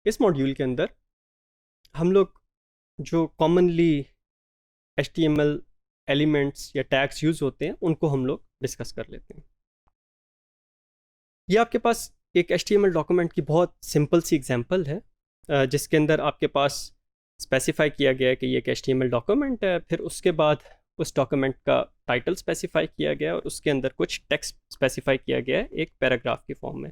इस मॉड्यूल के अंदर हम लोग जो कॉमनली HTML एलिमेंट्स या टैग्स यूज़ होते हैं उनको हम लोग डिस्कस कर लेते हैं। ये आपके पास एक HTML डॉक्यूमेंट की बहुत सिंपल सी एग्जांपल है, जिसके अंदर आपके पास स्पेसिफाई किया गया है कि ये एक HTML डॉक्यूमेंट है। फिर उसके बाद उस डॉक्यूमेंट का टाइटल स्पेसिफाई किया गया है और उसके अंदर कुछ टेक्स्ट स्पेसिफाई किया गया है एक पैराग्राफ की फॉर्म में।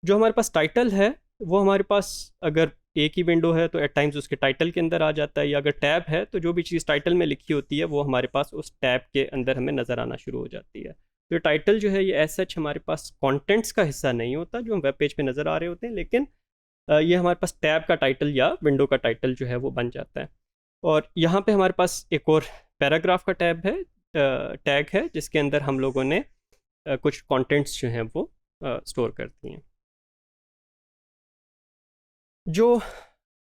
जो हमारे पास टाइटल है वो हमारे पास अगर एक ही विंडो है तो एट टाइम्स उसके टाइटल के अंदर आ जाता है, या अगर टैब है तो जो भी चीज़ टाइटल में लिखी होती है वो हमारे पास उस टैब के अंदर हमें नज़र आना शुरू हो जाती है। तो टाइटल जो है ये एज सच हमारे पास कंटेंट्स का हिस्सा नहीं होता जो हम वेब पेज पे नज़र आ रहे होते हैं, लेकिन ये हमारे पास टैब का टाइटल या विंडो का टाइटल जो है वो बन जाता है। और यहाँ पे हमारे पास एक और पैराग्राफ का टैग है जिसके अंदर हम लोगों ने कुछ कंटेंट्स जो हैं वो स्टोर करती हैं। जो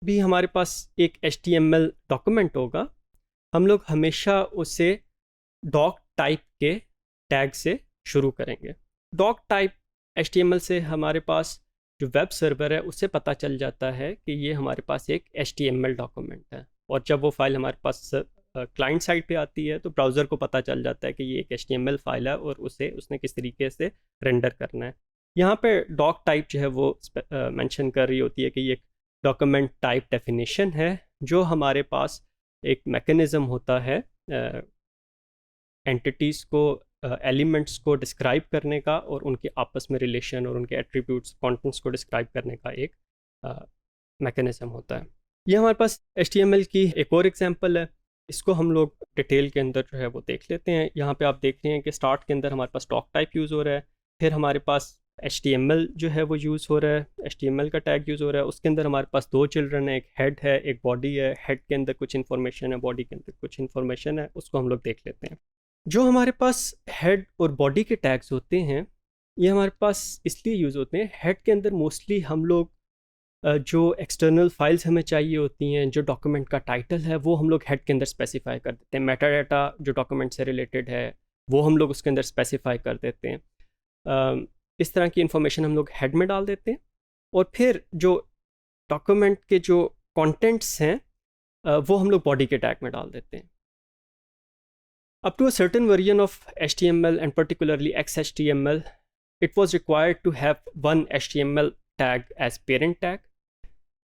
भी हमारे पास एक HTML डॉक्यूमेंट होगा हम लोग हमेशा उसे डॉक टाइप के टैग से शुरू करेंगे। डॉक टाइप HTML से हमारे पास जो वेब सर्वर है उससे पता चल जाता है कि ये हमारे पास एक HTML डॉक्यूमेंट है, और जब वो फाइल हमारे पास क्लाइंट साइड पे आती है तो ब्राउज़र को पता चल जाता है कि ये एक HTML फाइल है और उसे उसने किस तरीके से रेंडर करना है। यहाँ पे डॉक टाइप जो है वो मेंशन कर रही होती है कि ये डॉक्यूमेंट टाइप डेफिनेशन है, जो हमारे पास एक मैकेनिज़्म होता है एंटिटीज़ को, एलिमेंट्स को डिस्क्राइब करने का और उनके आपस में रिलेशन और उनके एट्रीब्यूट्स कॉन्टेंट्स को डिस्क्राइब करने का एक मैकेनिज़्म होता है। ये हमारे पास HTML की एक और एग्जांपल है, इसको हम लोग डिटेल के अंदर जो है वो देख लेते हैं। यहाँ पे आप देख रहे हैं कि स्टार्ट के अंदर हमारे पास डॉक टाइप यूज़ हो रहा है, फिर हमारे पास HTML जो है वो यूज़ हो रहा है, HTML का टैग यूज़ हो रहा है। उसके अंदर हमारे पास दो चिल्ड्रन है, एक हेड है एक बॉडी है। हेड के अंदर कुछ इन्फॉर्मेशन है, बॉडी के अंदर कुछ इन्फॉर्मेशन है, उसको हम लोग देख लेते हैं। जो हमारे पास हेड और बॉडी के टैग्स होते हैं ये हमारे पास इसलिए यूज़ होते हैं, हेड के अंदर मोस्टली हम लोग जो एक्सटर्नल फाइल्स हमें चाहिए होती हैं, जो डॉक्यूमेंट का टाइटल है वो हम लोग हेड के अंदर स्पेसिफाई कर देते हैं। मेटा डाटा जो डॉक्यूमेंट से रिलेटेड है वो हम लोग उसके अंदर स्पेसिफाई कर देते हैं। इस तरह की इन्फॉर्मेशन हम लोग हेड में डाल देते हैं, और फिर जो डॉक्यूमेंट के जो कंटेंट्स हैं वो हम लोग बॉडी के टैग में डाल देते हैं। Up to a certain version of HTML and particularly XHTML, it was required to have one HTML tag as parent tag,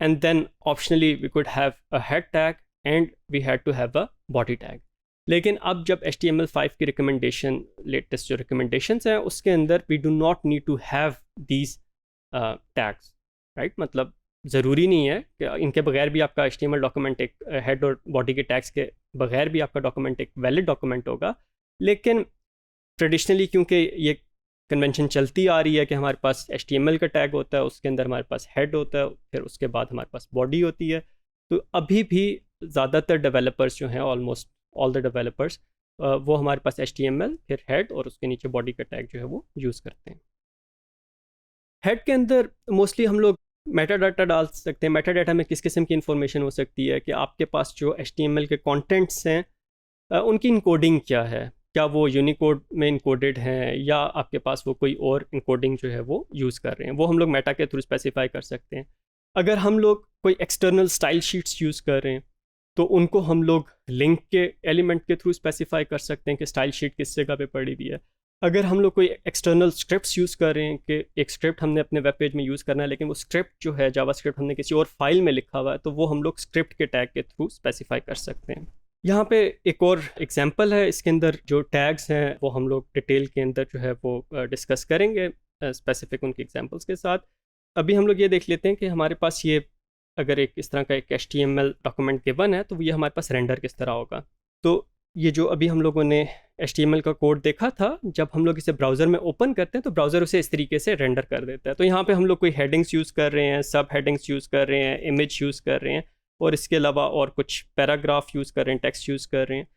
and then optionally we could have a head tag and we had to have a body tag. लेकिन अब जब HTML5 की recommendation, latest जो recommendations हैं उसके अंदर we do not need to have these tags, right? मतलब ज़रूरी नहीं है कि इनके बगैर भी आपका HTML डॉक्यूमेंट एक हेड और बॉडी के टैग्स के बगैर भी आपका डॉक्यूमेंट एक वैलिड डॉक्यूमेंट होगा। लेकिन ट्रेडिशनली क्योंकि ये कन्वेंशन चलती आ रही है कि हमारे पास HTML का टैग होता है, उसके अंदर हमारे पास हेड होता है, फिर उसके बाद हमारे पास बॉडी होती है, तो अभी भी ज़्यादातर डेवलपर्स जो हैं, ऑलमोस्ट ऑल द डेवलपर्स, वो हमारे पास HTML फिर हेड और उसके नीचे बॉडी का टैग जो है वो यूज़ करते हैं। हेड के अंदर मोस्टली हम लोग मेटा डाटा डाल सकते हैं। मेटा डाटा में किस किस्म की इंफॉर्मेशन हो सकती है कि आपके पास जो HTML के कंटेंट्स हैं उनकी इनकोडिंग क्या है, क्या वो यूनिकोड में इनकोडेड हैं या आपके पास वो कोई और इनकोडिंग जो है वो यूज़ कर रहे हैं, वो हम लोग मेटा के थ्रू स्पेसिफाई कर सकते हैं। अगर हम लोग कोई एक्सटर्नल स्टाइल शीट्स यूज़ कर रहे हैं तो उनको हम लोग लिंक के एलिमेंट के थ्रू स्पेसिफाई कर सकते हैं कि स्टाइल शीट किस जगह पे पड़ी हुई है। अगर हम लोग कोई एक्सटर्नल स्क्रिप्ट्स यूज़ कर रहे हैं कि एक स्क्रिप्ट हमने अपने वेब पेज में यूज़ करना है, लेकिन वो स्क्रिप्ट जो है जावा स्क्रिप्ट हमने किसी और फाइल में लिखा हुआ है, तो वो हम लोग स्क्रिप्ट के टैग के थ्रू स्पेसिफाई कर सकते हैं। यहाँ पे एक और एग्जांपल है, इसके अंदर जो टैग्स हैं वो हम लोग डिटेल के अंदर जो है वो डिस्कस करेंगे स्पेसिफिक उनके एग्जांपल्स के साथ। अभी हम लोग ये देख लेते हैं कि हमारे पास ये अगर एक इस तरह का एक HTML डॉक्यूमेंट गिवन है तो ये हमारे पास रेंडर किस तरह होगा। तो ये जो अभी हम लोगों ने HTML का कोड देखा था, जब हम लोग इसे ब्राउज़र में ओपन करते हैं तो ब्राउज़र उसे इस तरीके से रेंडर कर देता है। तो यहाँ पे हम लोग कोई हेडिंग्स यूज़ कर रहे हैं, सब हेडिंग्स यूज़ कर रहे हैं, इमेज यूज़ कर रहे हैं, और इसके अलावा और कुछ पैराग्राफ यूज़ कर रहे हैं, टेक्स्ट यूज़ कर रहे हैं,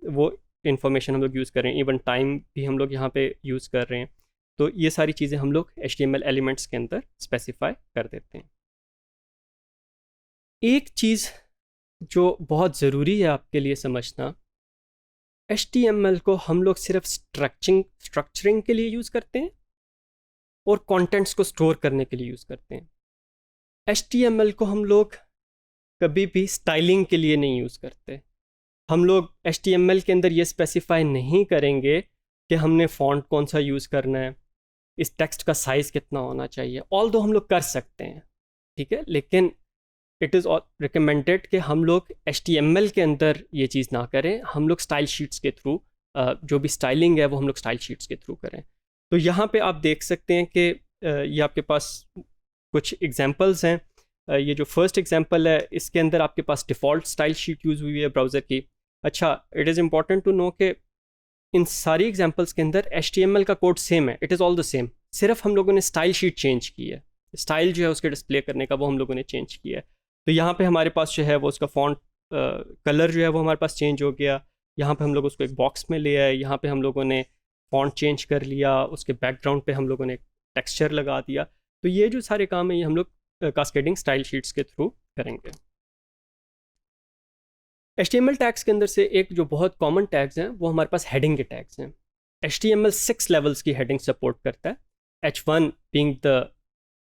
वो इन्फॉर्मेशन हम लोग यूज़ कर रहे हैं, इवन टाइम भी हम लोग यहाँ पे यूज़ कर रहे हैं। तो ये सारी चीज़ें हम लोग HTML एलिमेंट्स के अंदर स्पेसिफाई कर देते हैं। एक चीज़ जो बहुत ज़रूरी है आपके लिए समझना, HTML को हम लोग सिर्फ स्ट्रक्चरिंग के लिए यूज़ करते हैं और कंटेंट्स को स्टोर करने के लिए यूज़ करते हैं। HTML को हम लोग कभी भी स्टाइलिंग के लिए नहीं यूज़ करते। हम लोग HTML के अंदर ये स्पेसिफाई नहीं करेंगे कि हमने फ़ॉन्ट कौन सा यूज़ करना है, इस टेक्स्ट का साइज़ कितना होना चाहिए। ऑल दो हम लोग कर सकते हैं, ठीक है, लेकिन इट इज़ रिकमेंडेड कि हम लोग HTML के अंदर ये चीज़ ना करें। हम लोग स्टाइल शीट्स के थ्रू जो भी स्टाइलिंग है वो हम लोग स्टाइल शीट्स के थ्रू करें। तो यहाँ पे आप देख सकते हैं कि ये आपके पास कुछ एग्जांपल्स हैं। ये जो फर्स्ट एग्जांपल है इसके अंदर आपके पास डिफ़ॉल्ट स्टाइल शीट यूज़ हुई है ब्राउज़र की। अच्छा, it is important to know कि इन सारी एग्जांपल्स के अंदर HTML का कोड सेम है, it is all the same. सिर्फ हम लोगों ने स्टाइल शीट चेंज की है, स्टाइल जो है उसके डिस्प्ले करने का वो हम लोगों ने चेंज किया है। तो यहाँ पे हमारे पास जो है वो उसका फॉन्ट कलर जो है वो हमारे पास चेंज हो गया। यहाँ पे हम लोग उसको एक बॉक्स में ले आए, यहाँ पे हम लोगों ने फॉन्ट चेंज कर लिया, उसके बैकग्राउंड पे हम लोगों ने टेक्सचर लगा दिया। तो ये जो सारे काम है ये हम लोग कास्केडिंग स्टाइल शीट्स के थ्रू करेंगे। HTML टैग्स के अंदर से एक जो बहुत कॉमन टैग्स हैं वो हमारे पास हेडिंग के टैग्स हैं। HTML 6 लेवल्स की हेडिंग सपोर्ट करता है। H1 being the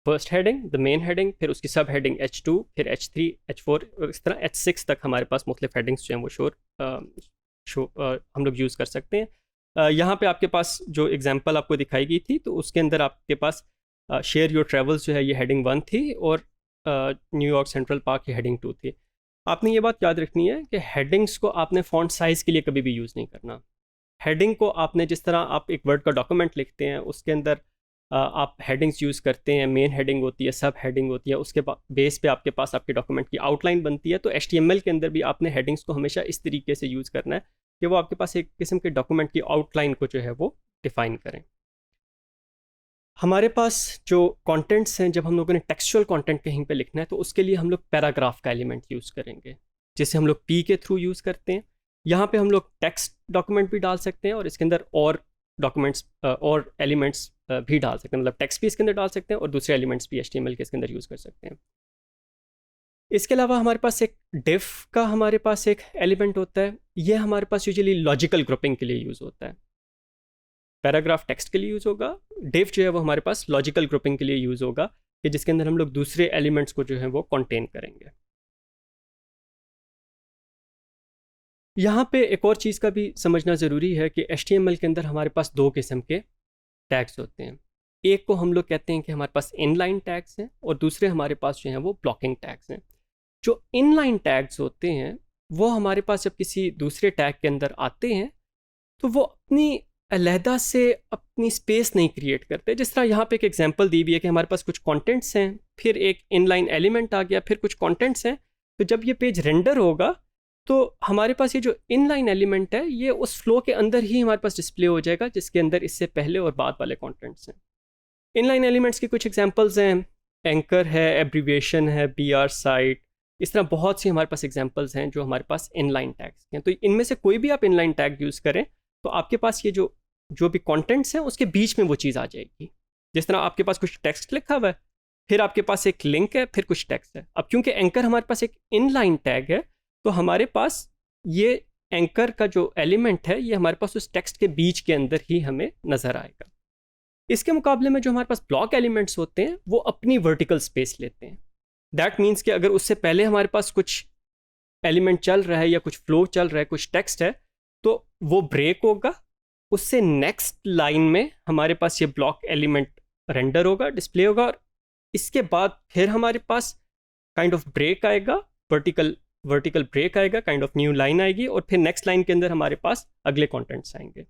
first heading, the main heading, फिर उसकी सब हेडिंग H2, फिर H3, H4 और इस तरह H6 तक हमारे पास मुख्तलिफ हेडिंग्स जो हैं वो हम लोग यूज़ कर सकते हैं। यहाँ पे आपके पास जो एग्जांपल आपको दिखाई गई थी तो उसके अंदर आपके पास शेयर योर ट्रेवल्स जो है ये हेडिंग 1 थी और न्यूयॉर्क सेंट्रल पार्क की हेडिंग 2 थी। आपने ये बात याद रखनी है कि हेडिंग्स को आपने फॉन्ट साइज़ के लिए कभी भी यूज़ नहीं करना। हेडिंग को आपने जिस तरह आप एक वर्ड का डॉक्यूमेंट लिखते हैं उसके अंदर आप हेडिंग्स यूज़ करते हैं, मेन हेडिंग होती है, सब हेडिंग होती है, उसके बेस पे आपके पास आपके डॉक्यूमेंट की आउटलाइन बनती है। तो HTML के अंदर भी आपने हेडिंग्स को हमेशा इस तरीके से यूज़ करना है कि वो आपके पास एक किस्म के डॉक्यूमेंट की आउटलाइन को जो है वो डिफ़ाइन करें। हमारे पास जो कंटेंट्स हैं, जब हम लोगों ने टेक्सचुअल कंटेंट कहीं पे लिखना है तो उसके लिए हम लोग पैराग्राफ का एलिमेंट यूज़ करेंगे, जिसे हम लोग P के थ्रू यूज़ करते हैं। यहाँ पे हम लोग टेक्स्ट डॉक्यूमेंट भी डाल सकते हैं और इसके अंदर और डॉक्यूमेंट्स और एलिमेंट्स भी डाल सकते हैं, मतलब टेक्स्ट भी इसके अंदर डाल सकते हैं और दूसरे एलिमेंट्स भी HTML के इसके अंदर यूज़ कर सकते हैं। इसके अलावा हमारे पास एक डिफ का हमारे पास एक एलिमेंट होता है। ये हमारे पास यूजुअली लॉजिकल ग्रुपिंग के लिए यूज़ होता है। पैराग्राफ टेक्स्ट के लिए यूज़ होगा, डिफ जो है वो हमारे पास लॉजिकल ग्रुपिंग के लिए यूज़ होगा कि जिसके अंदर हम लोग दूसरे एलिमेंट्स को जो है वो कंटेन करेंगे। यहाँ पे एक और चीज़ का भी समझना ज़रूरी है कि HTML के अंदर हमारे पास दो किस्म के टैग्स होते हैं। एक को हम लोग कहते हैं कि हमारे पास इनलाइन टैग्स हैं और दूसरे हमारे पास जो हैं वो ब्लॉकिंग टैग्स हैं। जो इनलाइन टैग्स होते हैं वो हमारे पास जब किसी दूसरे टैग के अंदर आते हैं तो वो अपनी अलहदा से अपनी स्पेस नहीं क्रिएट करते। जिस तरह यहाँ पे एक एग्जांपल दी हुई है कि हमारे पास कुछ कंटेंट्स हैं, फिर एक इनलाइन एलिमेंट आ गया, फिर कुछ कंटेंट्स हैं। तो जब ये पेज रेंडर होगा तो हमारे पास ये जो इनलाइन एलिमेंट है ये उस फ्लो के अंदर ही हमारे पास डिस्प्ले हो जाएगा जिसके अंदर इससे पहले और बाद वाले कंटेंट्स हैं। इनलाइन एलिमेंट्स की कुछ एग्जांपल्स हैं, एंकर है, एब्रीविएशन है, BR साइट, इस तरह बहुत सी हमारे पास एग्जांपल्स हैं जो हमारे पास इनलाइन टैग्स हैं। तो इनमें से कोई भी आप इनलाइन टैग यूज़ करें तो आपके पास ये जो भी कंटेंट्स हैं उसके बीच में वो चीज़ आ जाएगी। जिस तरह आपके पास कुछ टेक्स्ट लिखा हुआ है, फिर आपके पास एक लिंक है, फिर कुछ टेक्स्ट है। अब क्योंकि एंकर हमारे पास एक इनलाइन टैग है तो हमारे पास ये एंकर का जो एलिमेंट है ये हमारे पास उस टेक्स्ट के बीच के अंदर ही हमें नज़र आएगा। इसके मुकाबले में जो हमारे पास ब्लॉक एलिमेंट्स होते हैं वो अपनी वर्टिकल स्पेस लेते हैं। दैट मीन्स कि अगर उससे पहले हमारे पास कुछ एलिमेंट चल रहा है या कुछ फ्लो चल रहा है, कुछ टेक्स्ट है, तो वो ब्रेक होगा, उससे नेक्स्ट लाइन में हमारे पास ये ब्लॉक एलिमेंट रेंडर होगा, डिस्प्ले होगा, और इसके बाद फिर हमारे पास काइंड ऑफ ब्रेक आएगा, वर्टिकल ब्रेक आएगा, काइंड ऑफ न्यू लाइन आएगी, और फिर नेक्स्ट लाइन के अंदर हमारे पास अगले कंटेंट्स आएंगे।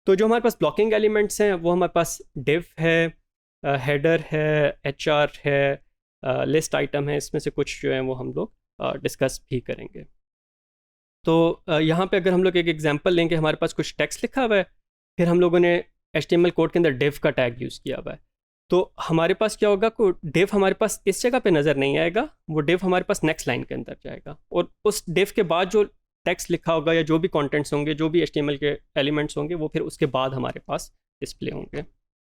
तो जो हमारे पास ब्लॉकिंग एलिमेंट्स हैं वो हमारे पास डिव है, हेडर है, HR है, लिस्ट आइटम है। इसमें से कुछ जो है वो हम लोग डिस्कस भी करेंगे। तो यहाँ पे अगर हम लोग एक एग्जांपल लेंगे, हमारे पास कुछ टेक्स्ट लिखा हुआ है, फिर हम लोगों ने HTML कोड के अंदर डिव का टैग यूज़ किया हुआ है, तो हमारे पास क्या होगा कि डिव हमारे पास इस जगह पे नज़र नहीं आएगा, वो डिव हमारे पास नेक्स्ट लाइन के अंदर जाएगा, और उस डिव के बाद जो टेक्स्ट लिखा होगा या जो भी कंटेंट्स होंगे, जो भी HTML के एलिमेंट्स होंगे, वो फिर उसके बाद हमारे पास डिस्प्ले होंगे।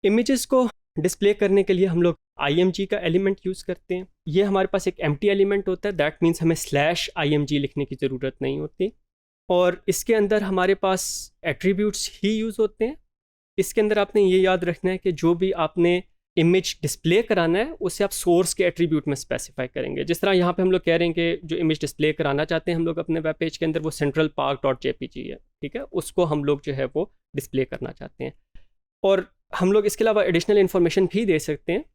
इमेजेस को डिस्प्ले करने के लिए हम लोग IMG का एलिमेंट यूज़ करते हैं। ये हमारे पास एक एम्प्टी एलिमेंट होता है, दैट मीन्स हमें /IMG लिखने की ज़रूरत नहीं होती, और इसके अंदर हमारे पास एट्रीब्यूट्स ही यूज़ होते हैं। इसके अंदर आपने ये याद रखना है कि जो भी आपने इमेज डिस्प्ले कराना है उसे आप सोर्स के एट्रीब्यूट में स्पेसिफाई करेंगे। जिस तरह यहाँ पे हम लोग कह रहे हैं कि जो इमेज डिस्प्ले कराना चाहते हैं हम लोग अपने वेब पेज के अंदर वो सेंट्रल पार्क डॉट जेपीजी है, ठीक है, उसको हम लोग जो है वो डिस्प्ले करना चाहते हैं। और हम लोग इसके अलावा एडिशनल इन्फॉर्मेशन भी दे सकते हैं।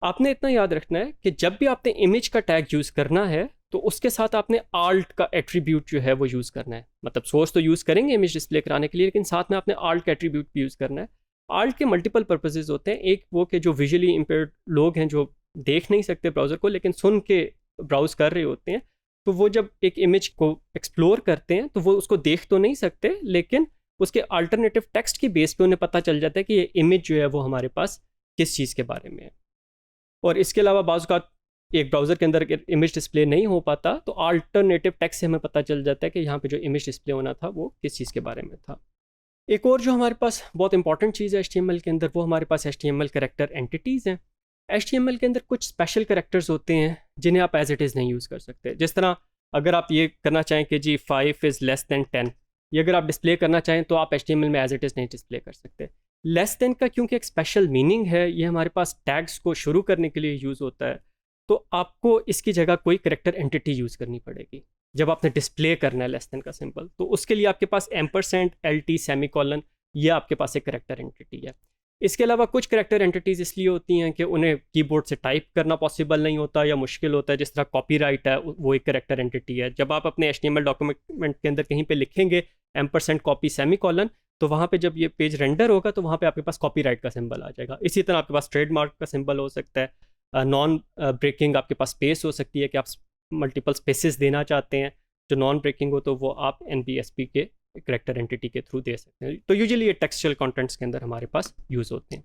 आपने इतना याद रखना है कि जब भी आपने इमेज का टैग यूज़ करना है तो उसके साथ आपने आल्ट का एट्रीब्यूट जो है वो यूज़ करना है। मतलब सोर्स तो यूज़ करेंगे इमेज डिस्प्ले कराने के लिए, लेकिन साथ में आपने आल्ट का एट्रीब्यूट भी यूज़ करना है। आल्ट के मल्टीपल पर्पसेस होते हैं। एक वो कि जो विजुअली इम्पेयर्ड लोग हैं, जो देख नहीं सकते ब्राउज़र को लेकिन सुन के ब्राउज़ कर रहे होते हैं, तो वो जब एक इमेज को एक्सप्लोर करते हैं तो वो उसको देख तो नहीं सकते, लेकिन उसके अल्टरनेटिव टेक्स्ट की बेस पे उन्हें पता चल जाता है कि ये इमेज जो है वो हमारे पास किस चीज़ के बारे में है। और इसके अलावा बाज़ का एक ब्राउज़र के अंदर इमेज डिस्प्ले नहीं हो पाता तो अल्टरनेटिव टेक्स्ट से हमें पता चल जाता है कि यहाँ पे जो इमेज डिस्प्ले होना था वो किस चीज़ के बारे में था। एक और जो हमारे पास बहुत इंपॉर्टेंट चीज़ है HTML के अंदर, वो हमारे पास HTML कैरेक्टर एंटिटीज़ हैं। HTML के अंदर कुछ स्पेशल कैरेक्टर्स होते हैं जिन्हें आप एज इट इज़ नहीं यूज़ कर सकते। जिस तरह अगर आप ये करना चाहें कि जी 5 इज़ लेस दैन 10, ये अगर आप डिस्प्ले करना चाहें तो आप HTML में एज इट इज़ नहीं डिस्प्ले कर सकते। लेस देन का क्योंकि एक स्पेशल मीनिंग है, ये हमारे पास टैग्स को शुरू करने के लिए यूज़ होता है, तो आपको इसकी जगह कोई करेक्टर एंटिटी यूज़ करनी पड़ेगी जब आपने डिस्प्ले करना है लेस देन का सिंबल। तो उसके लिए आपके पास एम्परसेंड, LT, सेमीकोलन, ये आपके पास एक करेक्टर एंटिटी है। इसके अलावा कुछ करेक्टर एंटिटीज़ इसलिए होती हैं कि उन्हें कीबोर्ड से टाइप करना पॉसिबल नहीं होता या मुश्किल होता है। जिस तरह कॉपीराइट है, वो एक करेक्टर एंटिटी है। जब आप अपने HTML डॉक्यूमेंट के अंदर कहीं पे लिखेंगे एम्परसेंड कॉपी सेमीकोलन, तो वहाँ पे जब ये पेज रेंडर होगा तो वहाँ पे आपके पास कॉपीराइट का सिंबल आ जाएगा। इसी तरह आपके पास ट्रेडमार्क का सिंबल हो सकता है। नॉन ब्रेकिंग आपके पास स्पेस हो सकती है कि आप मल्टीपल स्पेसेस देना चाहते हैं। जो नॉन ब्रेकिंग हो तो वो आप NBSP के करेक्टर एंटिटी के थ्रू दे सकते हैं। तो यूजुअली ये टेक्सचुअल कंटेंट्स के अंदर हमारे पास यूज़ होते हैं।